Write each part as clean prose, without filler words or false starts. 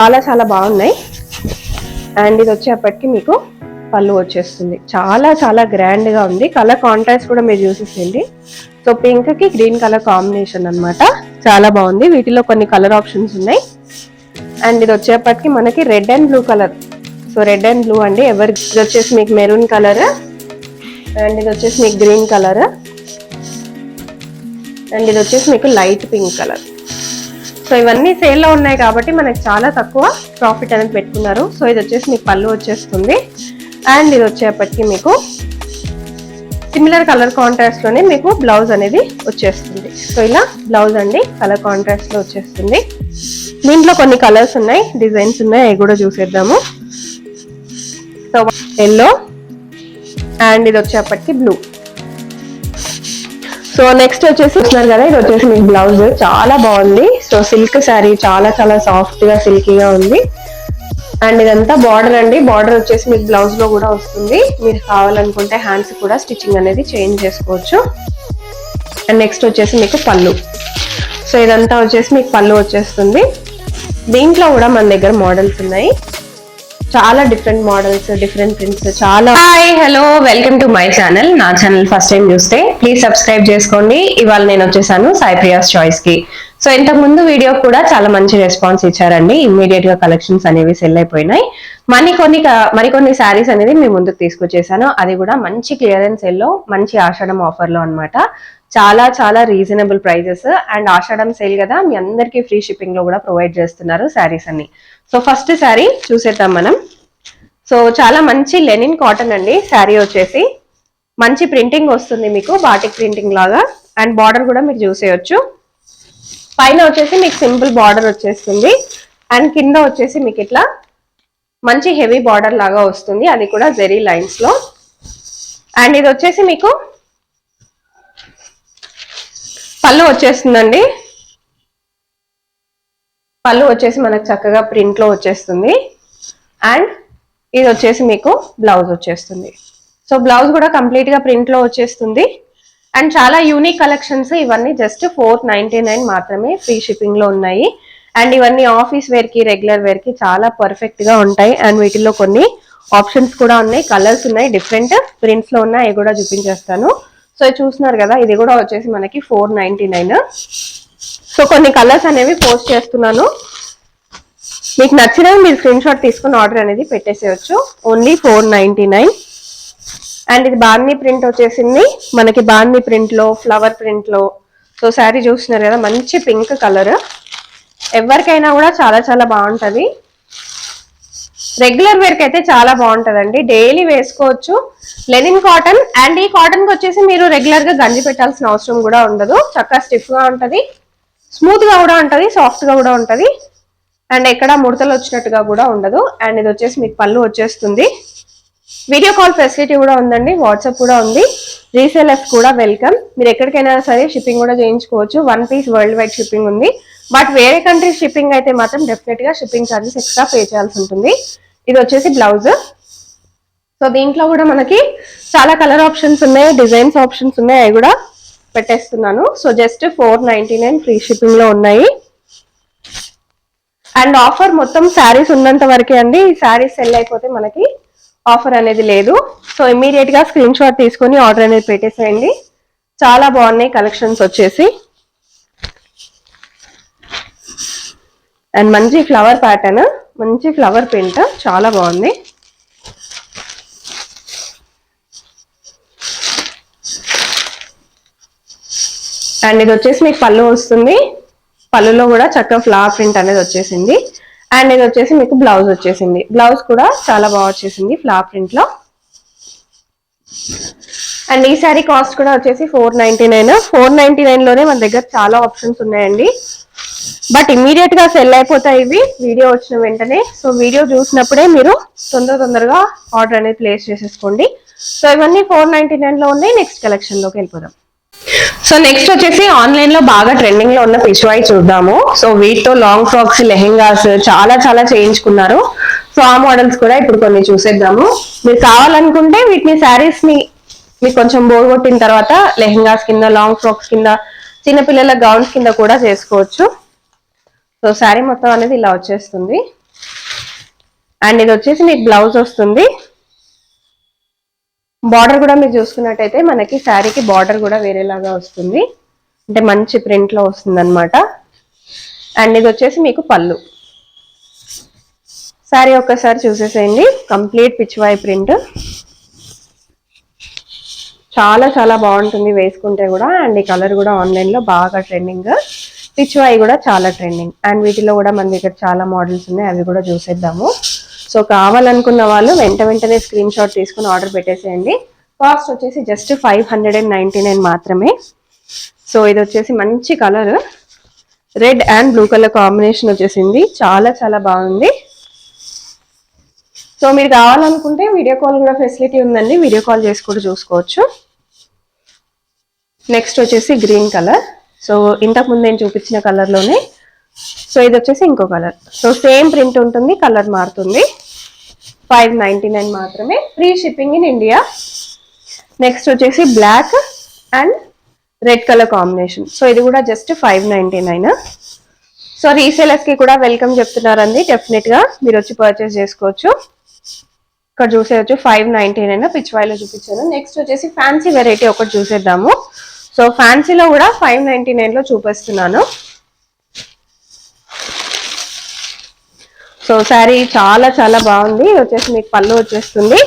చాలా చాలా బాగున్నాయి. అండ్ ఇది వచ్చేప్పటికి మీకు పళ్ళు వచ్చేస్తుంది. చాలా చాలా గ్రాండ్ గా ఉంది. కలర్ కాంట్రాస్ట్ కూడా మీరు చూసేసేయండి. సో పింక్ కి గ్రీన్ కలర్ కాంబినేషన్ అన్నమాట. చాలా బాగుంది. వీటిలో కొన్ని కలర్ ఆప్షన్స్ ఉన్నాయి. అండ్ ఇది వచ్చేప్పటికి మనకి red and blue colour. So red and blue అండి. ఇది వచ్చేసి మీకు మెరూన్ కలర్, అండ్ ఇది వచ్చేసి మీకు గ్రీన్ కలర్, అండ్ ఇది వచ్చేసి మీకు లైట్ పింక్ కలర్. సో ఇవన్నీ సేల్లో ఉన్నాయి కాబట్టి మనకి చాలా తక్కువ ప్రాఫిట్ అనేది పెట్టుకున్నారు. సో ఇది వచ్చేసి మీకు పళ్ళు వచ్చేస్తుంది. అండ్ ఇది వచ్చేప్పటికి మీకు సిమిలర్ కలర్ కాంట్రాస్ట్ లోనే మీకు బ్లౌజ్ అనేది వచ్చేస్తుంది. సో ఇలా బ్లౌజ్ అండి కలర్ కాంట్రాస్ట్ లో వచ్చేస్తుంది. దీంట్లో కొన్ని కలర్స్ ఉన్నాయి, డిజైన్స్ ఉన్నాయి, అవి కూడా చూసేద్దాము. సో ఎల్లో, అండ్ ఇది వచ్చేప్పటికి బ్లూ. సో నెక్స్ట్ వచ్చేసి చూస్తున్నారు కదా, ఇది వచ్చేసి మీకు బ్లౌజ్ చాలా బాగుంది. సో సిల్క్ శారీ, చాలా చాలా సాఫ్ట్ గా సిల్కీగా ఉంది. అండ్ ఇదంతా బార్డర్ అండి. బార్డర్ వచ్చేసి మీకు బ్లౌజ్ లో కూడా వస్తుంది. మీరు కావాలనుకుంటే హ్యాండ్స్ కూడా స్టిచ్చింగ్ అనేది చేంజ్ చేసుకోవచ్చు. అండ్ నెక్స్ట్ వచ్చేసి మీకు పళ్ళు. సో ఇదంతా వచ్చేసి మీకు పళ్ళు వచ్చేస్తుంది. దీంట్లో కూడా మన దగ్గర మోడల్స్ ఉన్నాయి. చాలా డిఫరెంట్ మోడల్స్, డిఫరెంట్ ప్రింట్స్. చాలా hi, hello, welcome to my channel. నా ఛానల్ ఫస్ట్ టైం చూస్తే ప్లీజ్ సబ్స్క్రైబ్ చేసుకోండి. ఇవాళ నేను వచ్చేసాను సాయి ప్రియాస్ చాయిస్ కి. సో ఇంతకు ముందు వీడియో కూడా చాలా మంచి రెస్పాన్స్ ఇచ్చారండి. ఇమ్మీడియట్ గా కలెక్షన్స్ అనేవి సెల్ అయిపోయినాయి. మరికొన్ని శారీస్ అనేది మీ ముందుకు తీసుకొచ్చేసాను. అది కూడా మంచి క్లియరెన్స్ సేల్ లో, మంచి ఆషాఢం ఆఫర్ లో అన్నమాట. చాలా చాలా reasonable prices. And Ashadham sale కదా, మీ అందరికీ ఫ్రీ షిప్పింగ్ లో కూడా ప్రొవైడ్ చేస్తున్నారు శారీస్ అన్ని. సో ఫస్ట్ శారీ చూసేద్దాం మనం. సో చాలా మంచి లెనిన్ కాటన్ అండి. శారీ వచ్చేసి మంచి ప్రింటింగ్ వస్తుంది మీకు, బాటిక్ ప్రింటింగ్ లాగా. అండ్ బార్డర్ కూడా మీరు చూసేయచ్చు. పైన వచ్చేసి మీకు సింపుల్ బార్డర్ వచ్చేస్తుంది. అండ్ కింద వచ్చేసి మీకు ఇట్లా మంచి హెవీ బార్డర్ లాగా వస్తుంది, అది కూడా జెరీ లైన్స్ లో. అండ్ ఇది వచ్చేసి మీకు పళ్ళు వచ్చేస్తుందండి. పళ్ళు వచ్చేసి మనకు చక్కగా ప్రింట్ లో వచ్చేస్తుంది. అండ్ ఇది వచ్చేసి మీకు బ్లౌజ్ వచ్చేస్తుంది. సో బ్లౌజ్ కూడా కంప్లీట్ గా ప్రింట్ లో వచ్చేస్తుంది. అండ్ చాలా యూనిక్ కలెక్షన్స్ ఇవన్నీ. జస్ట్ 499 మాత్రమే, ఫ్రీ షిప్పింగ్ లో ఉన్నాయి. అండ్ ఇవన్నీ ఆఫీస్ వేర్ కి, రెగ్యులర్ వేర్ కి చాలా పర్ఫెక్ట్ గా ఉంటాయి. అండ్ వీటిలో కొన్ని ఆప్షన్స్ కూడా ఉన్నాయి, కలర్స్ ఉన్నాయి, డిఫరెంట్ ప్రింట్స్ లో ఉన్నాయి, అవి కూడా చూపించేస్తాను. సో చూస్తున్నారు కదా, ఇది కూడా వచ్చేసి మనకి 499. సో కొన్ని కలర్స్ అనేవి పోస్ట్ చేస్తున్నాను. మీకు నచ్చినవి మీరు స్క్రీన్ షాట్ తీసుకుని ఆర్డర్ అనేది పెట్టేసేయచ్చు. ఓన్లీ 499. అండ్ ఇది బాందీ ప్రింట్ వచ్చేసింది మనకి, బాందీ ప్రింట్ లో, ఫ్లవర్ ప్రింట్ లో. సో శారీ చూస్తున్నారు కదా, మంచి పింక్ కలర్. ఎవరికైనా కూడా చాలా చాలా బాగుంటది. రెగ్యులర్ వేర్ కి అయితే చాలా బాగుంటదండి, డైలీ వేసుకోవచ్చు. Linen cotton. అండ్ ఈ కాటన్ కి వచ్చేసి మీరు రెగ్యులర్ గా గంజి పెట్టాల్సిన అవసరం కూడా ఉండదు. చక్కగా స్టిఫ్ గా ఉంటది, స్మూత్ గా కూడా ఉంటది, సాఫ్ట్ గా కూడా ఉంటది. అండ్ ఎక్కడ ముడతలు వచ్చినట్టుగా కూడా ఉండదు. అండ్ ఇది వచ్చేసి మీకు పళ్ళు వచ్చేస్తుంది. వీడియో కాల్ ఫెసిలిటీ కూడా ఉందండి, వాట్సాప్ కూడా ఉంది. రీసేలర్స్ కూడా వెల్కమ్. మీరు ఎక్కడికైనా సరే షిప్పింగ్ కూడా చేయించుకోవచ్చు. 1 పీస్ వరల్డ్ వైడ్ షిప్పింగ్ ఉంది. బట్ వేరే కంట్రీ షిప్పింగ్ అయితే మాత్రం డెఫినెట్ గా షిప్పింగ్ ఛార్జెస్ ఎక్స్ట్రా పే చేయాల్సి ఉంటుంది. ఇది వచ్చేసి బ్లౌజ్. సో దీంట్లో కూడా మనకి చాలా కలర్ ఆప్షన్స్ ఉన్నాయి, డిజైన్స్ ఆప్షన్స్ ఉన్నాయి, అవి కూడా పెట్టేస్తున్నాను. సో జస్ట్ 499 ఫ్రీ షిప్పింగ్ లో ఉన్నాయి. అండ్ ఆఫర్ మొత్తం శారీస్ ఉన్నంత వరకే అండి. ఈ శారీస్ సెల్ అయిపోతే మనకి ఆఫర్ అనేది లేదు. సో ఇమ్మీడియట్ గా స్క్రీన్ షాట్ తీసుకొని ఆర్డర్ అనేది పెట్టేసేయండి. చాలా బాగున్నాయి కలెక్షన్స్ వచ్చేసి. అండ్ మంచి ఫ్లవర్ ప్యాటర్న్, మంచి ఫ్లవర్ ప్రింట్, చాలా బాగుంది. అండ్ ఇది వచ్చేసి మీకు పళ్ళు వస్తుంది. పళ్ళులో కూడా చక్కగా ఫ్లవర్ ప్రింట్ అనేది వచ్చేసింది. అండ్ ఇది వచ్చేసి మీకు బ్లౌజ్ వచ్చేసింది. బ్లౌజ్ కూడా చాలా బాగా వచ్చేసింది ఫ్లవర్ ప్రింట్ లో. అండ్ ఈ సారీ కాస్ట్ కూడా వచ్చేసి 499. 499 లోనే మన దగ్గర చాలా ఆప్షన్స్ ఉన్నాయండి. బట్ ఇమ్మీడియట్ గా సెల్ అయిపోతాయి ఇవి వీడియో వచ్చిన వెంటనే. సో వీడియో చూసినప్పుడే మీరు తొందరగా ఆర్డర్ అనేది ప్లేస్ చేసేసుకోండి. సో ఇవన్నీ 499 లో ఉన్నాయి. నెక్స్ట్ కలెక్షన్ లోకి వెళ్ళిపోదాం. సో నెక్స్ట్ వచ్చేసి ఆన్లైన్ లో బాగా ట్రెండింగ్ లో ఉన్న పిష్వాయి చూద్దాము. సో వీటితో లాంగ్ ఫ్రాక్స్, లెహెంగాస్ చాలా చాలా చేయించుకున్నారు. సో ఆ మోడల్స్ కూడా ఇప్పుడు కొన్ని చూసేద్దాము. మీరు కావాలనుకుంటే వీటిని శారీస్ ని మీకు కొంచెం బోర్ కొట్టిన తర్వాత లెహెంగాస్ కింద, లాంగ్ ఫ్రాక్స్ కింద, చిన్నపిల్లల గౌన్స్ కింద కూడా చేసుకోవచ్చు. సో శారీ మొత్తం అనేది ఇలా వచ్చేస్తుంది. అండ్ ఇది వచ్చేసి మీకు బ్లౌజ్ వస్తుంది. బార్డర్ కూడా మీరు చూసుకున్నట్టయితే మనకి శారీకి బార్డర్ కూడా వేరేలాగా వస్తుంది, అంటే మంచి ప్రింట్ లో వస్తుంది అనమాట. అండ్ ఇది వచ్చేసి మీకు పళ్ళు. శారీ ఒక్కసారి చూసేసేయండి, కంప్లీట్ పిచ్చివాయి ప్రింట్. చాలా చాలా బాగుంటుంది వేసుకుంటే కూడా. అండ్ ఈ కలర్ కూడా ఆన్లైన్ లో బాగా ట్రెండింగ్. పిచ్చివాయి కూడా చాలా ట్రెండింగ్. అండ్ వీటిలో కూడా మన దగ్గర చాలా మోడల్స్ ఉన్నాయి, అవి కూడా చూసేద్దాము. సో కావాలనుకున్న వాళ్ళు వెంటనే స్క్రీన్ షాట్ తీసుకుని ఆర్డర్ పెట్టేసేయండి. కాస్ట్ వచ్చేసి జస్ట్ 599 మాత్రమే. సో ఇది వచ్చేసి మంచి colour, red and blue colour combination వచ్చేసింది, చాలా చాలా బాగుంది. సో మీరు కావాలనుకుంటే వీడియో కాల్ కూడా ఫెసిలిటీ ఉందండి, వీడియో కాల్ చేసి కూడా చూసుకోవచ్చు. నెక్స్ట్ వచ్చేసి గ్రీన్ కలర్. సో ఇంతకు ముందు నేను చూపించిన కలర్ లోనే, సో ఇది వచ్చేసి ఇంకో కలర్. సో సేమ్ ప్రింట్ ఉంటుంది, కలర్ మారుతుంది. 599 మాత్రమే, free shipping in India. Next వచ్చేసి black and red colour combination. So ఇది కూడా జస్ట్ 599. సో రీసేలర్స్ కి కూడా వెల్కమ్ చెప్తున్నారండి, డెఫినెట్ గా మీరు వచ్చి పర్చేస్ చేసుకోవచ్చు. ఇక్కడ చూసేయచ్చు 599 పిచ్చివాయిలో చూపించాను. నెక్స్ట్ వచ్చేసి ఫ్యాన్సీ వెరైటీ ఒకటి చూసేద్దాము. సో ఫ్యాన్సీలో కూడా 599 లో చూపిస్తున్నాను. సో శారీ చాలా చాలా బాగుంది. వచ్చేసి మీకు పళ్ళు వచ్చేస్తుంది,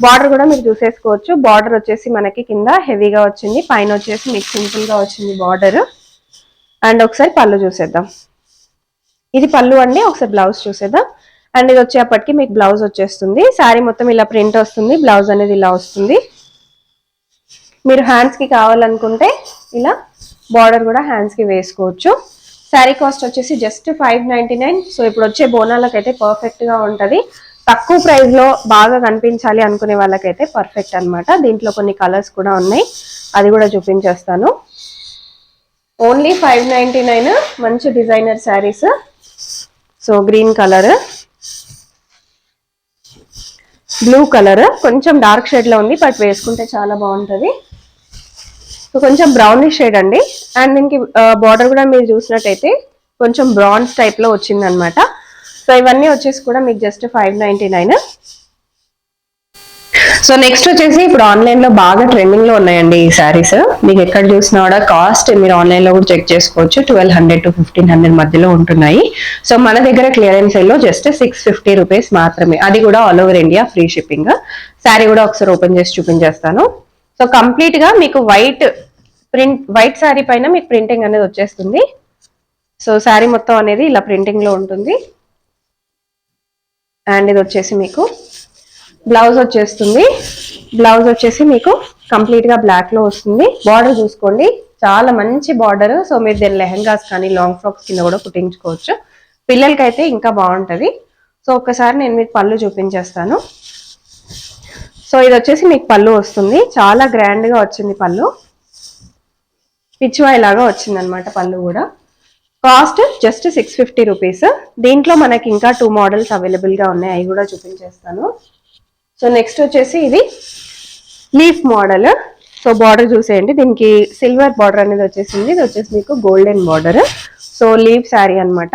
బార్డర్ కూడా మీరు చూసేసుకోవచ్చు. బార్డర్ వచ్చేసి మనకి కింద హెవీగా వచ్చింది, పైన వచ్చేసి మీకు సింపుల్ గా వచ్చింది బార్డర్. అండ్ ఒకసారి పళ్ళు చూసేద్దాం. ఇది పళ్ళు అండి, ఒకసారి బ్లౌజ్ చూసేద్దాం. అండ్ ఇది వచ్చేప్పటికి మీకు బ్లౌజ్ వచ్చేస్తుంది. శారీ మొత్తం ఇలా ప్రింట్ వస్తుంది, బ్లౌజ్ అనేది ఇలా వస్తుంది. మీరు హ్యాండ్స్ కి కావాలనుకుంటే ఇలా బార్డర్ కూడా హ్యాండ్స్ కి వేసుకోవచ్చు. శారీ కాస్ట్ వచ్చేసి జస్ట్ 599. సో ఇప్పుడు వచ్చే బోనాలకైతే పర్ఫెక్ట్ గా ఉంటది. తక్కువ ప్రైస్ లో బాగా కనిపించాలి అనుకునే వాళ్ళకైతే పర్ఫెక్ట్ అనమాట. దీంట్లో కొన్ని కలర్స్ కూడా ఉన్నాయి, అది కూడా చూపించేస్తాను. ఓన్లీ 599, మంచి designer saris. So green colour, blue colour కొంచెం డార్క్ షేడ్ లో ఉంది, బట్ వేసుకుంటే చాలా బాగుంటది. సో కొంచెం బ్రౌనిష్ షేడ్ అండి. అండ్ దీనికి బార్డర్ కూడా మీరు చూసినట్టయితే కొంచెం బ్రాన్స్ టైప్ లో వచ్చింది అనమాట. సో ఇవన్నీ వచ్చేసి కూడా మీకు జస్ట్ 599. సో నెక్స్ట్ వచ్చేసి ఇప్పుడు ఆన్లైన్ లో బాగా ట్రెండింగ్ లో ఉన్నాయండి ఈ శారీస్. మీకు ఎక్కడ చూసినా కూడా కాస్ట్ మీరు ఆన్లైన్ లో కూడా చెక్ చేసుకోవచ్చు, 1200 to 1500 మధ్యలో ఉంటున్నాయి. సో మన దగ్గర క్లియరెన్స్ సేల్ లో జస్ట్ 650 రూపీస్ మాత్రమే, అది కూడా all over India free shipping. Sari కూడా ఒకసారి ఓపెన్ చేసి చూపించేస్తాను. సో కంప్లీట్ గా మీకు వైట్ శారీ పైన మీకు ప్రింటింగ్ అనేది వచ్చేస్తుంది. సో శారీ మొత్తం అనేది ఇలా ప్రింటింగ్ లో ఉంటుంది. అండ్ ఇది వచ్చేసి మీకు బ్లౌజ్ వచ్చేస్తుంది. బ్లౌజ్ వచ్చేసి మీకు కంప్లీట్ గా బ్లాక్ లో వస్తుంది. బార్డర్ చూసుకోండి, చాలా మంచి బార్డర్. సో మీరు దీని లెహంగాస్ కానీ లాంగ్ ఫ్రాక్స్ కింద కూడా కుట్టించుకోవచ్చు. పిల్లలకైతే ఇంకా బాగుంటది. సో ఒక్కసారి నేను మీకు పళ్ళు చూపించేస్తాను. సో ఇది వచ్చేసి మీకు పళ్ళు వస్తుంది, చాలా గ్రాండ్ గా వచ్చింది పళ్ళు, పిచ్చివాయి లాగా వచ్చింది అనమాట పళ్ళు కూడా. Cost just 650 rupees. దీంట్లో మనకి ఇంకా 2 మోడల్స్ అవైలబుల్ గా ఉన్నాయి, అవి కూడా చూపించేస్తాను. సో నెక్స్ట్ వచ్చేసి ఇది లీఫ్ మోడల్. సో బార్డర్ చూసేయండి, దీనికి సిల్వర్ బార్డర్ అనేది వచ్చేసింది. ఇది వచ్చేసి మీకు golden border. So leaf saree అనమాట.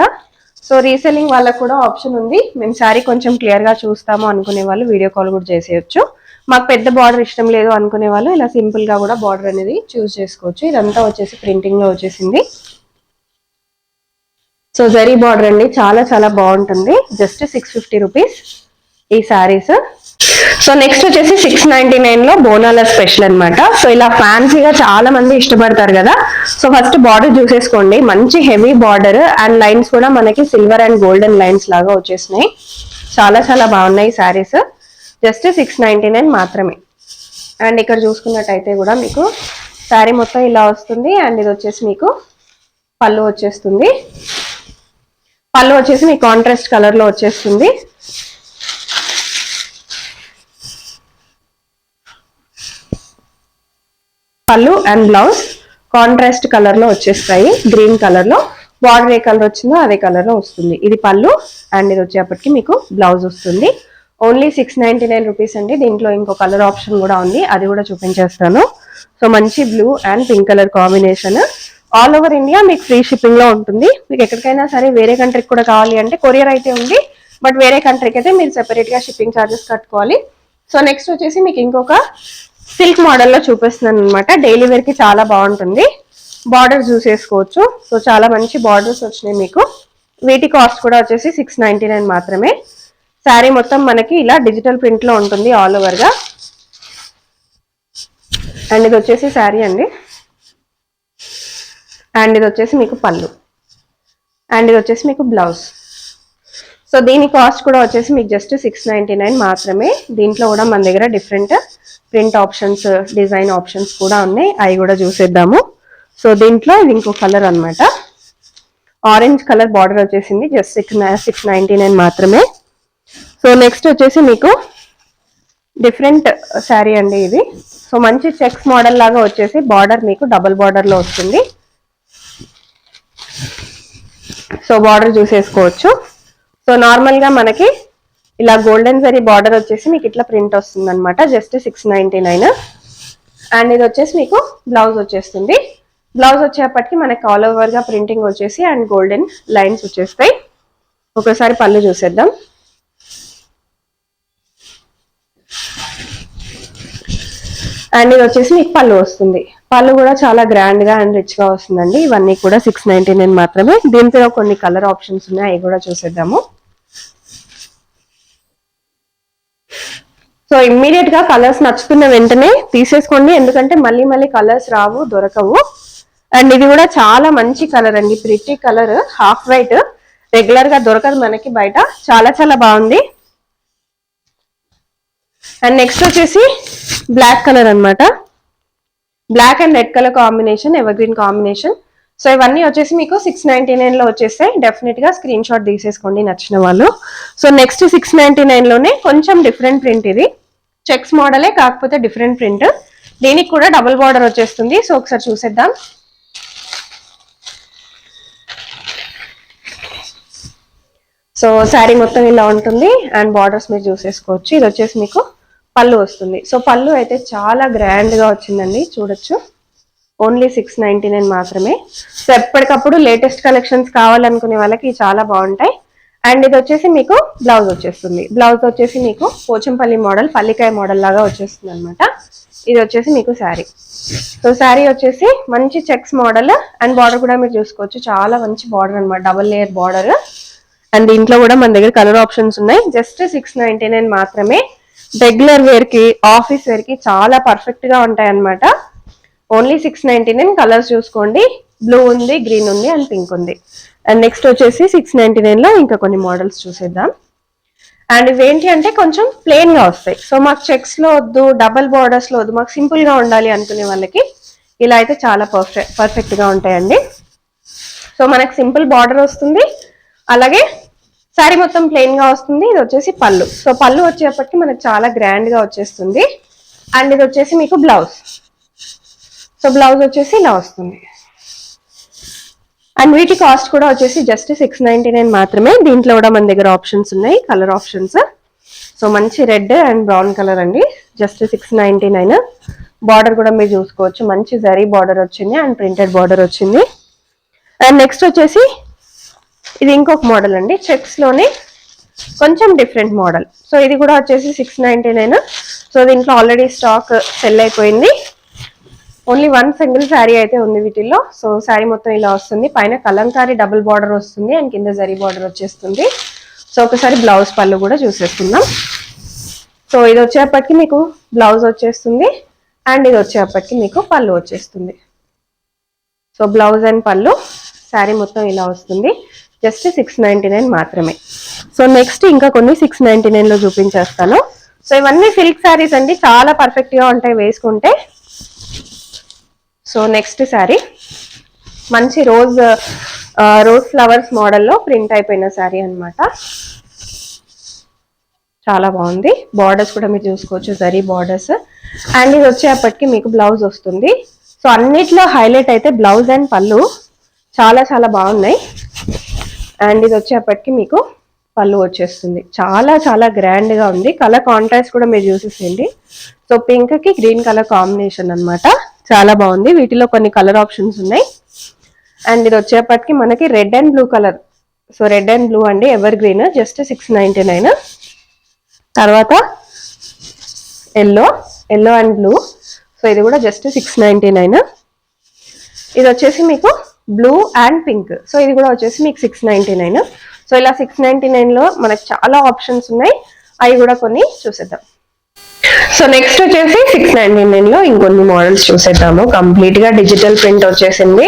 సో రీసెల్లింగ్ వాళ్ళకు కూడా ఆప్షన్ ఉంది. మేము శారీ కొంచెం క్లియర్ గా చూస్తాము అనుకునే వాళ్ళు వీడియో కాల్ కూడా చేసేయచ్చు. మాకు పెద్ద బార్డర్ ఇష్టం లేదు అనుకునే వాళ్ళు ఇలా సింపుల్ గా కూడా బార్డర్ అనేది చూస్ చేసుకోవచ్చు. ఇదంతా వచ్చేసి ప్రింటింగ్ లో వచ్చేసింది. సో జరీ బార్డర్ అండి, చాలా చాలా బాగుంటుంది. జస్ట్ 650 రూపీస్ ఈ శారీస్. సో నెక్స్ట్ వచ్చేసి 699 లో బోనాల స్పెషల్ అనమాట. సో ఇలా ఫ్యాన్సీగా చాలా మంది ఇష్టపడతారు కదా. సో ఫస్ట్ బార్డర్ చూసేసుకోండి, మంచి హెవీ బార్డర్ అండ్ లైన్స్ కూడా మనకి సిల్వర్ అండ్ గోల్డెన్ లైన్స్ లాగా వచ్చేసినాయి. చాలా చాలా బాగున్నాయి శారీస్. జస్ట్ 699 మాత్రమే. అండ్ ఇక్కడ చూసుకున్నట్టయితే కూడా మీకు శారీ మొత్తం ఇలా వస్తుంది. అండ్ ఇది వచ్చేసి మీకు పళ్ళు వచ్చేస్తుంది. పళ్ళు వచ్చేసి మీకు కాంట్రాస్ట్ కలర్ లో వచ్చేస్తుంది. పళ్ళు అండ్ బ్లౌజ్ కాంట్రాస్ట్ కలర్ లో వచ్చేస్తాయి. గ్రీన్ కలర్ లో బార్డర్ ఏ కలర్ వచ్చిందో అదే కలర్ లో వస్తుంది. ఇది పళ్ళు అండ్ ఇది వచ్చేప్పటికి మీకు బ్లౌజ్ వస్తుంది. ఓన్లీ 699 రూపీస్ అండి. దీంట్లో ఇంకో కలర్ ఆప్షన్ కూడా ఉంది, అది కూడా చూపించేస్తాను. సో మంచి blue and pink colour combination. All over India మీకు ఫ్రీ షిప్పింగ్ లో ఉంటుంది. మీకు ఎక్కడికైనా సరే వేరే కంట్రీకి కూడా కావాలి అంటే కొరియర్ అయితే ఉంది, బట్ వేరే కంట్రీకి అయితే మీరు సెపరేట్ గా షిప్పింగ్ ఛార్జెస్ కట్టుకోవాలి. సో నెక్స్ట్ వచ్చేసి మీకు ఇంకొక సిల్క్ మోడల్లో చూపిస్తున్నాను అనమాట. డైలీ వేర్ కి చాలా బాగుంటుంది. బార్డర్ చూసేసుకోవచ్చు. సో చాలా మంచి బార్డర్స్ వచ్చినాయి మీకు. వీటి కాస్ట్ కూడా వచ్చేసి 699 మాత్రమే. శారీ మొత్తం మనకి ఇలా డిజిటల్ ప్రింట్ లో ఉంటుంది ఆల్ ఓవర్ గా. అండ్ ఇది వచ్చేసి శారీ అండి. అండ్ ఇది వచ్చేసి మీకు పళ్ళు. అండ్ ఇది వచ్చేసి మీకు బ్లౌజ్. సో దీని కాస్ట్ కూడా వచ్చేసి మీకు జస్ట్ 699 మాత్రమే. దీంట్లో కూడా మన దగ్గర different print options, design options కూడా ఉన్నాయి. అవి కూడా చూసేద్దాము. సో దీంట్లో ఇది ఇంకో కలర్ అనమాట. ఆరెంజ్ కలర్ బార్డర్ వచ్చేసింది. జస్ట్ 699 మాత్రమే. సో నెక్స్ట్ వచ్చేసి మీకు డిఫరెంట్ శారీ అండి ఇది. సో మంచి చెక్స్ మోడల్ లాగా వచ్చేసి బార్డర్ మీకు డబుల్ బార్డర్ లో వస్తుంది. సో బార్డర్ చూసేసుకోవచ్చు. సో నార్మల్ గా మనకి ఇలా గోల్డెన్ జరీ బార్డర్ వచ్చేసి మీకు ఇట్లా ప్రింట్ వస్తుంది అనమాట. జస్ట్ 699. అండ్ ఇది వచ్చేసి మీకు బ్లౌజ్ వచ్చేస్తుంది. బ్లౌజ్ వచ్చేప్పటికి మనకి ఆల్ ఓవర్ గా ప్రింటింగ్ వచ్చేసి అండ్ గోల్డెన్ లైన్స్ వచ్చేస్తాయి. ఒకసారి పళ్ళు చూసేద్దాం. అండ్ ఇది వచ్చేసి మీకు పళ్ళు వస్తుంది. పళ్ళు కూడా చాలా గ్రాండ్ గా అండ్ రిచ్ గా వస్తుందండి. ఇవన్నీ కూడా 699 మాత్రమే. దీంట్లో కొన్ని కలర్ ఆప్షన్స్ ఉన్నాయి, అవి కూడా చూసేద్దాము. సో ఇమ్మీడియట్ గా కలర్స్ నచ్చుతున్న వెంటనే తీసేసుకోండి, ఎందుకంటే మళ్ళీ మళ్ళీ కలర్స్ రావు, దొరకవు. అండ్ ఇది కూడా చాలా మంచి కలర్ అండి. Pretty colour, half white. Regular గా దొరకదు మనకి బయట. చాలా చాలా బాగుంది. అండ్ నెక్స్ట్ వచ్చేసి బ్లాక్ కలర్ అనమాట. Black and red colour combination, evergreen combination. So ఇవన్నీ వచ్చేసి మీకు 699 లో వచ్చేస్తాయి. డెఫినెట్ గా స్క్రీన్ షాట్ తీసేసుకోండి నచ్చిన వాళ్ళు. సో నెక్స్ట్ 699 లోనే కొంచెం డిఫరెంట్ ప్రింట్. ఇది చెక్స్ మోడలే, కాకపోతే డిఫరెంట్ ప్రింట్. దీనికి కూడా డబుల్ బార్డర్ వచ్చేస్తుంది. సో ఒకసారి చూసేద్దాం. సో శారీ మొత్తం ఇలా ఉంటుంది. అండ్ బార్డర్స్ మీరు చూసేసుకోవచ్చు. ఇది వచ్చేసి మీకు పళ్ళు వస్తుంది. సో పళ్ళు అయితే చాలా గ్రాండ్ గా వచ్చిందండి, చూడొచ్చు. ఓన్లీ 699 మాత్రమే. సో ఎప్పటికప్పుడు లేటెస్ట్ కలెక్షన్స్ కావాలనుకునే వాళ్ళకి చాలా బాగుంటాయి. అండ్ ఇది వచ్చేసి మీకు బ్లౌజ్ వచ్చేస్తుంది. బ్లౌజ్ వచ్చేసి మీకు పోచంపల్లి మోడల్, పల్లికాయ మోడల్ లాగా వచ్చేస్తుంది అనమాట. ఇది వచ్చేసి మీకు శారీ. సో శారీ వచ్చేసి మంచి చెక్స్ మోడల్. అండ్ బార్డర్ కూడా మీరు చూసుకోవచ్చు, చాలా మంచి బార్డర్ అనమాట, డబుల్ లేయర్ బార్డర్. అండ్ దీంట్లో కూడా మన దగ్గర కలర్ ఆప్షన్స్ ఉన్నాయి. జస్ట్ 699 మాత్రమే. రెగ్యులర్ వేర్ కి, ఆఫీస్ వేర్ కి చాలా పర్ఫెక్ట్ గా ఉంటాయి అనమాట. ఓన్లీ 699. కలర్స్ చూసుకోండి. బ్లూ ఉంది, గ్రీన్ ఉంది అండ్ పింక్ ఉంది. అండ్ నెక్స్ట్ వచ్చేసి 699 లో ఇంకా కొన్ని మోడల్స్ చూసేద్దాం. అండ్ ఇవేంటి అంటే కొంచెం ప్లెయిన్ గా వస్తాయి. సో మాకు చెక్స్ లో వద్దు, డబల్ బార్డర్స్ లో వద్దు, మాకు సింపుల్ గా ఉండాలి అనుకునే వాళ్ళకి ఇలా అయితే చాలా పర్ఫెక్ట్ గా ఉంటాయండి. సో మనకి సింపుల్ బార్డర్ వస్తుంది, అలాగే శారీ మొత్తం ప్లెయిన్ గా వస్తుంది. ఇది వచ్చేసి పళ్ళు. సో పళ్ళు వచ్చేప్పటికి మనకి చాలా గ్రాండ్ గా వచ్చేస్తుంది. అండ్ ఇది వచ్చేసి మీకు బ్లౌజ్. సో బ్లౌజ్ వచ్చేసి ఇలా వస్తుంది. అండ్ వీటి కాస్ట్ కూడా వచ్చేసి జస్ట్ 699 మాత్రమే. దీంట్లో కూడా మన దగ్గర ఆప్షన్స్ ఉన్నాయి, కలర్ ఆప్షన్స్. సో మంచి రెడ్ అండ్ బ్రౌన్ కలర్ అండి. జస్ట్ 699. బార్డర్ కూడా మీరు చూసుకోవచ్చు, మంచి జరీ బార్డర్ వచ్చింది అండ్ ప్రింటెడ్ బార్డర్ వచ్చింది. అండ్ నెక్స్ట్ వచ్చేసి ఇది ఇంకొక మోడల్ అండి, చెక్స్ లోనే కొంచెం డిఫరెంట్ మోడల్. సో ఇది కూడా వచ్చేసి 699. సో దీంట్లో ఆల్రెడీ స్టాక్ సెల్ అయిపోయింది. ఓన్లీ వన్ సింగిల్ శారీ అయితే ఉంది వీటిల్లో. సో శారీ మొత్తం ఇలా వస్తుంది. పైన కలంకారీ డబుల్ బార్డర్ వస్తుంది అండ్ కింద జరీ బార్డర్ వచ్చేస్తుంది. సో ఒకసారి బ్లౌజ్ పళ్ళు కూడా చూసేసుకుందాం. సో ఇది వచ్చేప్పటికి మీకు బ్లౌజ్ వచ్చేస్తుంది అండ్ ఇది వచ్చేప్పటికి మీకు పళ్ళు వచ్చేస్తుంది. సో బ్లౌజ్ అండ్ పళ్ళు, శారీ మొత్తం ఇలా వస్తుంది. జస్ట్ 699 మాత్రమే. సో నెక్స్ట్ ఇంకా కొన్ని 699 లో చూపించేస్తాను. సో ఇవన్నీ సిల్క్ శారీస్ అండి, చాలా పర్ఫెక్ట్ గా ఉంటాయి వేసుకుంటే. సో నెక్స్ట్ శారీ మంచి రోజ్ ఫ్లవర్స్ మోడల్లో ప్రింట్ అయిపోయిన శారీ అనమాట. చాలా బాగుంది. బార్డర్స్ కూడా మీరు చూసుకోవచ్చు, జరీ బార్డర్స్. అండ్ ఇది వచ్చేప్పటికి మీకు బ్లౌజ్ వస్తుంది. సో అన్నిట్లో హైలైట్ అయితే బ్లౌజ్ అండ్ పళ్ళు చాలా చాలా బాగున్నాయి. అండ్ ఇది వచ్చేప్పటికి మీకు పళ్ళు వచ్చేస్తుంది. చాలా చాలా గ్రాండ్ గా ఉంది. కలర్ కాంట్రాస్ట్ కూడా మీరు చూసేసేయండి. సో పింక్ కి గ్రీన్ కలర్ కాంబినేషన్ అనమాట, చాలా బాగుంది. వీటిలో కొన్ని కలర్ ఆప్షన్స్ ఉన్నాయి. అండ్ ఇది వచ్చేప్పటికి మనకి red and blue colour so red and blue అండి, ఎవర్ గ్రీన్, జస్ట్ 699. తర్వాత ఎల్లో అండ్ బ్లూ, సో ఇది కూడా జస్ట్ 699. ఇది వచ్చేసి మీకు బ్లూ అండ్ పింక్, సో ఇది కూడా వచ్చేసి మీకు 699. సో ఇలా 699 లో మనకు చాలా ఆప్షన్స్ ఉన్నాయి, అవి కూడా కొన్ని చూసేద్దాం. సో నెక్స్ట్ వచ్చేసి 699 లో ఇంకొన్ని మోడల్స్ చూసేద్దాము. కంప్లీట్ గా డిజిటల్ ప్రింట్ వచ్చేసింది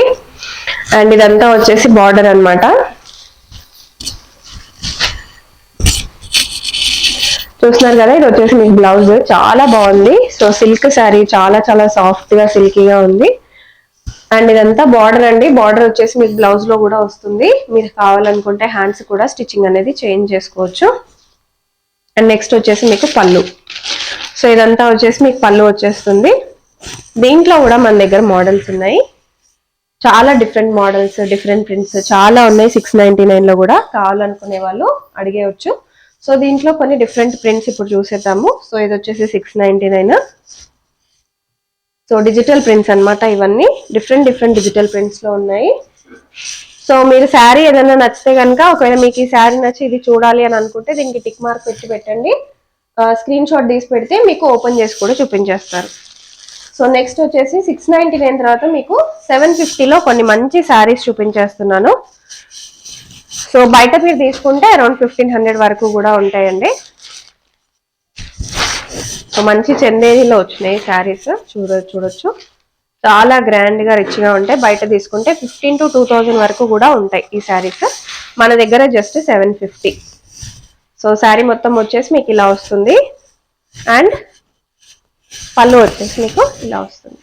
అండ్ ఇదంతా వచ్చేసి బార్డర్ అన్నమాట. చూస్తున్నారు కదా, ఇది వచ్చేసి మీకు బ్లౌజ్ చాలా బాగుంది. సో సిల్క్ శారీ, చాలా చాలా సాఫ్ట్ గా సిల్కీగా ఉంది అండ్ ఇదంతా బార్డర్ అండి. బార్డర్ వచ్చేసి మీకు బ్లౌజ్ లో కూడా వస్తుంది, మీరు కావాలనుకుంటే హ్యాండ్స్ కూడా స్టిచ్చింగ్ అనేది చేంజ్ చేసుకోవచ్చు. అండ్ నెక్స్ట్ వచ్చేసి మీకు పళ్ళు. సో ఇదంతా వచ్చేసి మీకు పళ్ళు వచ్చేస్తుంది. దీంట్లో కూడా మన దగ్గర మోడల్స్ ఉన్నాయి, చాలా డిఫరెంట్ మోడల్స్, డిఫరెంట్ ప్రింట్స్ చాలా ఉన్నాయి. 699 లో కూడా కావాలనుకునే వాళ్ళు అడిగేయచ్చు. సో దీంట్లో కొన్ని డిఫరెంట్ ప్రింట్స్ ఇప్పుడు చూసేద్దాము. సో ఇది వచ్చేసి 699. సో డిజిటల్ ప్రింట్స్ అన్నమాట, ఇవన్నీ డిఫరెంట్ డిజిటల్ ప్రింట్స్ లో ఉన్నాయి. సో మీరు శారీ ఏదైనా నచ్చితే కనుక, ఒకవేళ మీకు ఈ శారీ నచ్చి ఇది చూడాలి అని అనుకుంటే దీనికి టిక్ మార్క్ పెట్టండి, స్క్రీన్ షాట్ తీసి పెడితే మీకు ఓపెన్ చేసి కూడా చూపించేస్తారు. సో నెక్స్ట్ వచ్చేసి 699 తర్వాత మీకు 750లో కొన్ని మంచి శారీస్ చూపించేస్తున్నాను. సో బయట మీరు తీసుకుంటే అరౌండ్ 1500 వరకు కూడా ఉంటాయండి. సో మంచి చందేరిలో వచ్చినాయి శారీస్, చూడొచ్చు, చాలా గ్రాండ్ గా రిచ్ గా ఉంటాయి. బయట తీసుకుంటే 15 to 2000 వరకు కూడా ఉంటాయి ఈ శారీస్, మన దగ్గర జస్ట్ 750. సో శారీ మొత్తం వచ్చేసి మీకు ఇలా వస్తుంది అండ్ పళ్ళు వచ్చేసి మీకు ఇలా వస్తుంది.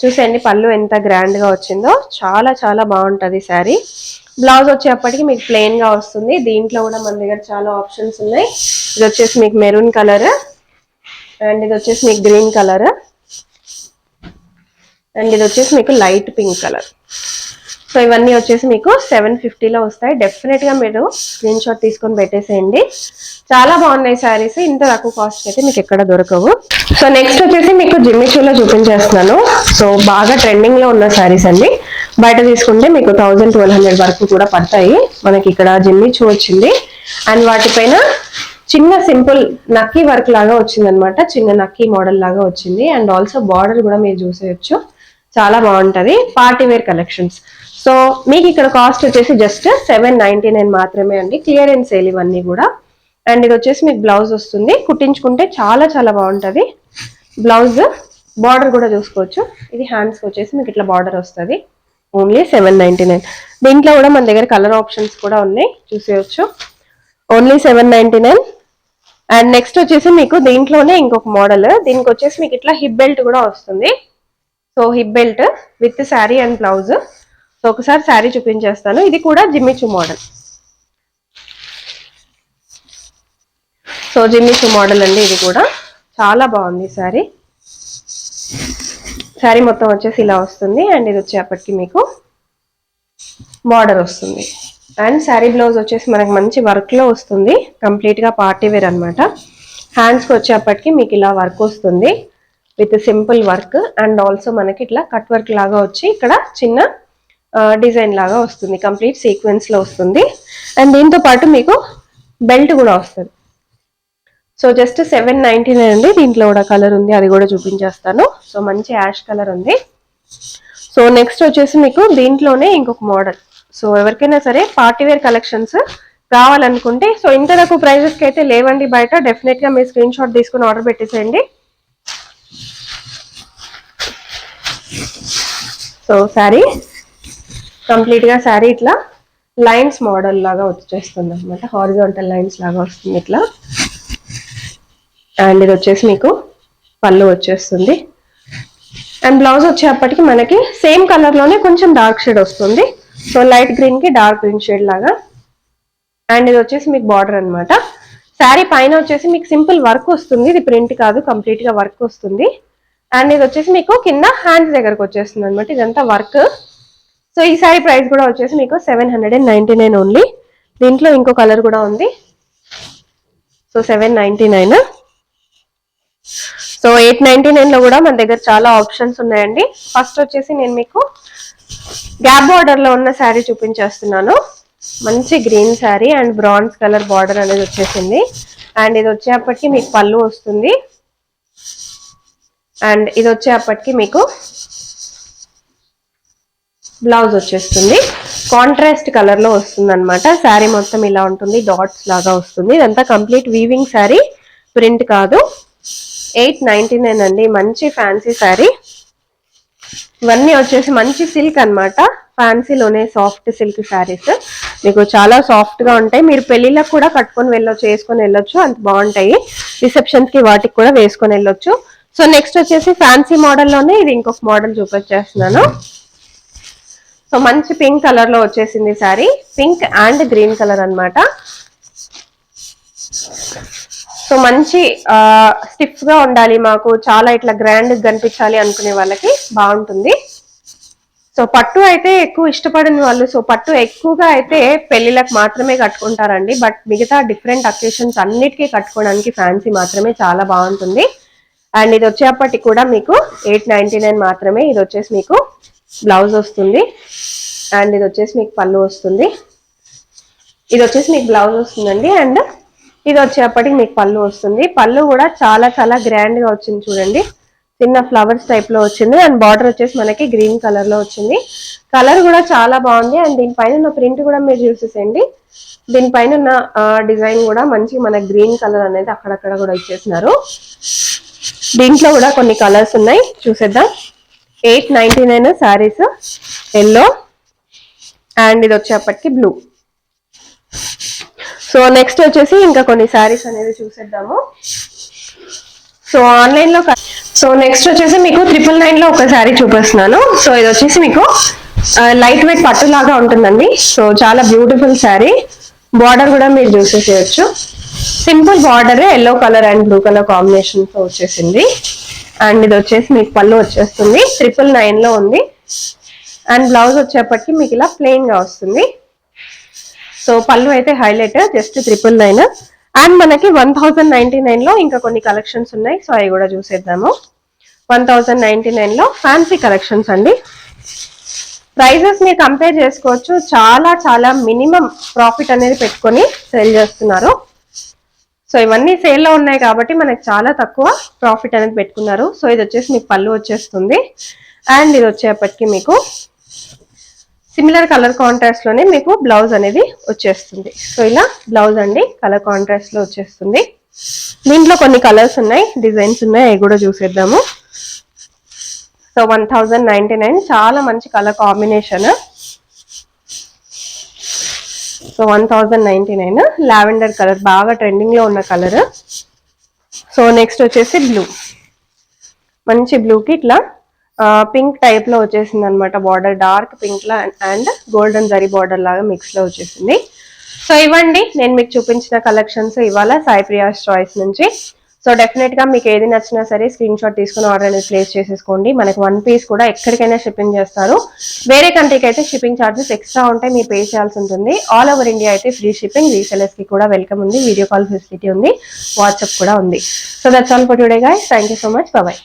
చూసేయండి పళ్ళు ఎంత గ్రాండ్ గా వచ్చిందో, చాలా చాలా బాగుంటది శారీ. బ్లౌజ్ వచ్చేప్పటికి మీకు ప్లెయిన్ గా వస్తుంది. దీంట్లో కూడా మన దగ్గర చాలా ఆప్షన్స్ ఉన్నాయి. ఇది వచ్చేసి మీకు మెరూన్ కలర్ అండ్ ఇది వచ్చేసి మీకు గ్రీన్ కలర్ అండ్ ఇది వచ్చేసి మీకు లైట్ పింక్ కలర్. సో ఇవన్నీ వచ్చేసి మీకు 750లో వస్తాయి. డెఫినెట్ గా మీరు స్క్రీన్ షాట్ తీసుకొని పెట్టేసేయండి, చాలా బాగున్నాయి శారీస్. ఇంత తక్కువ కాస్ట్ అయితే మీకు ఎక్కడ దొరకవు. సో నెక్స్ట్ వచ్చేసి మీకు జిమ్మిచూలో చూపించేస్తున్నాను. సో బాగా ట్రెండింగ్ లో ఉన్న శారీస్ అండి, బయట తీసుకుంటే మీకు 1000-1200 వరకు కూడా పడతాయి. మనకి ఇక్కడ జిమ్మిచూ వచ్చింది అండ్ వాటిపైన చిన్న సింపుల్ నక్కీ వర్క్ లాగా వచ్చింది అనమాట, చిన్న నక్కీ మోడల్ లాగా వచ్చింది అండ్ ఆల్సో బార్డర్ కూడా మీరు చూసేయచ్చు, చాలా బాగుంటది. Party wear collections. సో మీకు ఇక్కడ కాస్ట్ వచ్చేసి జస్ట్ 799 మాత్రమే అండి, క్లియరెన్స్ సేల్ ఇవన్నీ కూడా. అండ్ ఇది వచ్చేసి మీకు బ్లౌజ్ వస్తుంది, కుట్టించుకుంటే చాలా చాలా బాగుంటది. బ్లౌజ్ బార్డర్ కూడా చూసుకోవచ్చు. ఇది హ్యాండ్స్ వచ్చేసి మీకు ఇట్లా బార్డర్ వస్తుంది. ఓన్లీ 799. దీంట్లో కూడా మన దగ్గర కలర్ ఆప్షన్స్ కూడా ఉన్నాయి, చూసేయచ్చు. ఓన్లీ 799. అండ్ నెక్స్ట్ వచ్చేసి మీకు దీంట్లోనే ఇంకొక మోడల్, దీనికి వచ్చేసి మీకు ఇట్లా హిప్ బెల్ట్ కూడా వస్తుంది. So hip belt with sari and blouse. So ఒకసారి శారీ చూపించేస్తాను. ఇది కూడా Jimmy Choo model. So Jimmy Choo model అండి, ఇది కూడా చాలా బాగుంది శారీ. శారీ మొత్తం వచ్చేసి ఇలా వస్తుంది అండ్ ఇది వచ్చేప్పటికి మీకు బార్డర్ వస్తుంది అండ్ శారీ బ్లౌజ్ వచ్చేసి మనకి మంచి వర్క్ లో వస్తుంది, కంప్లీట్ గా పార్టీ వేర్ అనమాట. హ్యాండ్స్ కి వచ్చేప్పటికి మీకు ఇలా వర్క్ వస్తుంది with simple work and also మనకి ఇట్లా కట్ వర్క్ లాగా వచ్చి ఇక్కడ చిన్న డిజైన్ లాగా వస్తుంది, కంప్లీట్ సీక్వెన్స్ లో వస్తుంది. అండ్ దీంతో పాటు మీకు బెల్ట్ కూడా వస్తుంది. సో జస్ట్ 799 అండి. దీంట్లో కూడా కలర్ ఉంది, అది కూడా చూపించేస్తాను. సో మంచి యాష్ కలర్ ఉంది. సో నెక్స్ట్ వచ్చేసి మీకు దీంట్లోనే ఇంకొక మోడల్. సో ఎవరికైనా సరే పార్టీ వేర్ కలెక్షన్స్ కావాలనుకుంటే, సో ఇంత తక్కువ ప్రైజెస్ కి అయితే లేవండి బయట, డెఫినెట్ గా మీరు స్క్రీన్ షాట్ తీసుకుని ఆర్డర్ పెట్టేసేయండి. సో శారీ కంప్లీట్ గా శారీ ఇట్లా లైన్స్ మోడల్ లాగా వచ్చేస్తుంది అనమాట, హారిజాంటల్ లైన్స్ లాగా వస్తుంది ఇట్లా. అండ్ ఇది వచ్చేసి మీకు పళ్ళు వచ్చేస్తుంది అండ్ బ్లౌజ్ వచ్చేప్పటికి మనకి సేమ్ కలర్ లోనే కొంచెం డార్క్ షేడ్ వస్తుంది. సో లైట్ గ్రీన్ కి డార్క్ గ్రీన్ షేడ్ లాగా. అండ్ ఇది వచ్చేసి మీకు బార్డర్ అనమాట. శారీ పైన వచ్చేసి మీకు సింపుల్ వర్క్ వస్తుంది, ఇది ప్రింట్ కాదు, కంప్లీట్ గా వర్క్ వస్తుంది. అండ్ ఇది వచ్చేసి మీకు కింద హ్యాండ్స్ దగ్గరకు వచ్చేస్తుంది అనమాట, ఇదంతా వర్క్. సో ఈ శారీ ప్రైస్ కూడా వచ్చేసి మీకు 799 ఓన్లీ. దీంట్లో ఇంకో కలర్ కూడా ఉంది. సో 799. సో 899 లో కూడా మన దగ్గర చాలా ఆప్షన్స్ ఉన్నాయండి. ఫస్ట్ వచ్చేసి నేను మీకు గ్యాప్ బార్డర్ లో ఉన్న శారీ చూపించేస్తున్నాను. మంచి green sari and bronze colour border అనేది వచ్చేసింది. అండ్ ఇది వచ్చేప్పటికి మీకు పళ్ళు వస్తుంది. అండ్ ఇది వచ్చేప్పటికి మీకు బ్లౌజ్ వచ్చేస్తుంది. కాంట్రాస్ట్ కలర్ లో వస్తుంది అనమాట. శారీ మొత్తం ఇలా ఉంటుంది, డాట్స్ లాగా వస్తుంది. ఇదంతా కంప్లీట్ వీవింగ్ శారీ, ప్రింట్ కాదు. 899 అండి. మంచి ఫ్యాన్సీ శారీ. ఇవన్నీ వచ్చేసి మంచి సిల్క్ అనమాట. ఫ్యాన్సీలోనే సాఫ్ట్ సిల్క్ శారీస్ మీకు చాలా సాఫ్ట్ గా ఉంటాయి. మీరు పెళ్లిళ్ళకు కూడా కట్టుకొని వెళ్ళొచ్చు, వేసుకొని వెళ్ళొచ్చు, అంత బాగుంటాయి. రిసెప్షన్స్ కి వాటికి కూడా వేసుకొని వెళ్ళొచ్చు. సో నెక్స్ట్ వచ్చేసి ఫ్యాన్సీ మోడల్లోనే ఇది ఇంకొక మోడల్ చూపించేస్తున్నాను. సో మంచి పింక్ కలర్ లో వచ్చేసింది sari. Pink and green colour అనమాట. సో మంచి స్టిఫ్ గా ఉండాలి, మాకు చాలా ఇట్లా గ్రాండ్ కనిపించాలి అనుకునే వాళ్ళకి బాగుంటుంది. సో పట్టు అయితే ఎక్కువ ఇష్టపడిన వాళ్ళు, సో పట్టు ఎక్కువగా అయితే పెళ్లిళ్ళకి మాత్రమే కట్టుకుంటారండి. బట్ మిగతా డిఫరెంట్ అకేషన్స్ అన్నిటికీ కట్టుకోవడానికి ఫ్యాన్సీ మాత్రమే చాలా బాగుంటుంది. అండ్ ఇది వచ్చేప్పటికి కూడా మీకు 899 మాత్రమే. ఇది వచ్చేసి మీకు బ్లౌజ్ వస్తుంది. అండ్ ఇది వచ్చేసి మీకు పళ్ళు వస్తుంది. ఇది వచ్చేసి మీకు బ్లౌజ్ వస్తుందండి. అండ్ ఇది వచ్చేప్పటికి మీకు పళ్ళు వస్తుంది. పళ్ళు కూడా చాలా చాలా గ్రాండ్ గా వచ్చింది చూడండి. చిన్న ఫ్లవర్స్ టైప్ లో వచ్చింది. అండ్ బార్డర్ వచ్చేసి మనకి గ్రీన్ కలర్ లో వచ్చింది. కలర్ కూడా చాలా బాగుంది. అండ్ దీనిపైన ఉన్న ప్రింట్ కూడా మీరు చూసేసేయండి. దీనిపైన ఉన్న డిజైన్ కూడా మంచి మన గ్రీన్ కలర్ అనేది అక్కడక్కడ కూడా ఇచ్చేసినారు. దీంట్లో కూడా కొన్ని కలర్స్ ఉన్నాయి, చూసేద్దాం. 899 శారీస్. ఎల్లో అండ్ ఇది వచ్చేప్పటికి బ్లూ. సో నెక్స్ట్ వచ్చేసి ఇంకా కొన్ని శారీస్ అనేది చూసేద్దాము. సో ఆన్లైన్ లో సో నెక్స్ట్ వచ్చేసి మీకు 999 లో ఒక శారీ చూపిస్తున్నాను. సో ఇది వచ్చేసి మీకు లైట్ వెయిట్ పట్టు లాగా ఉంటుందండి. సో చాలా బ్యూటిఫుల్ శారీ. బార్డర్ కూడా మీరు చూసేసేయచ్చు. Simple border, yellow colour and blue colour combination తో వచ్చేసింది. అండ్ ఇది వచ్చేసి మీకు పళ్ళు వచ్చేస్తుంది. 999 లో ఉంది. అండ్ బ్లౌజ్ వచ్చేప్పటికి మీకు ఇలా ప్లెయిన్ గా వస్తుంది. సో పళ్ళు అయితే హైలైట్, జస్ట్ 999. అండ్ మనకి 1099 లో ఇంకా కొన్ని కలెక్షన్స్ ఉన్నాయి. సో అవి కూడా చూసేద్దాము. 1099 లో ఫ్యాన్సీ కలెక్షన్స్ అండి. ప్రైజెస్ మీరు కంపేర్ చేసుకోవచ్చు. చాలా చాలా మినిమం ప్రాఫిట్ అనేది పెట్టుకొని సేల్ చేస్తున్నారు. సో ఇవన్నీ సేల్ లో ఉన్నాయి కాబట్టి మనకి చాలా తక్కువ ప్రాఫిట్ అనేది పెట్టుకున్నారు. సో ఇది వచ్చేసి మీకు పళ్ళు వచ్చేస్తుంది. అండ్ ఇది వచ్చేప్పటికి మీకు సిమిలర్ కలర్ కాంట్రాస్ట్ లోనే మీకు బ్లౌజ్ అనేది వచ్చేస్తుంది. సో ఇలా బ్లౌజ్ అండి కలర్ కాంట్రాస్ట్ లో వచ్చేస్తుంది. దీంట్లో కొన్ని కలర్స్ ఉన్నాయి, డిజైన్స్ ఉన్నాయి, అవి కూడా చూసేద్దాము. సో 1099 చాలా మంచి colour combination. So 1099 lavender colour బాగా ట్రెండింగ్ లో ఉన్న కలర్. సో నెక్స్ట్ వచ్చేసి బ్లూ. మంచి బ్లూకి ఇట్లా పింక్ టైప్ లో వచ్చేసింది అనమాట. Border dark pink law and golden zari border లాగా మిక్స్ లో వచ్చేసింది. సో ఇవ్వండి నేను మీకు చూపించిన కలెక్షన్స్ ఇవాళ సాయి ప్రియాస్ చాయిస్ నుంచి. సో డెఫినెట్ గా మీకు ఏది నచ్చినా సరే స్క్రీన్ షాట్ తీసుకుని ఆర్డర్ అనేది ప్లేస్ చేసేసుకోండి. మనకి 1 పీస్ కూడా ఎక్కడికైనా షిప్పింగ్ చేస్తారు. వేరే కంట్రీకి అయితే షిప్పింగ్ ఛార్జెస్ ఎక్స్ట్రా ఉంటాయి, మీరు పే చేయాల్సి ఉంటుంది. ఆల్ ఓవర్ ఇండియా అయితే ఫ్రీ షిప్పింగ్. రీసెలర్స్ కి కూడా వెల్కమ్ ఉంది, వీడియో కాల్ ఫెసిలిటీ ఉంది, వాట్సాప్ కూడా ఉంది. So that's all for today guys. Thank you so much. By by.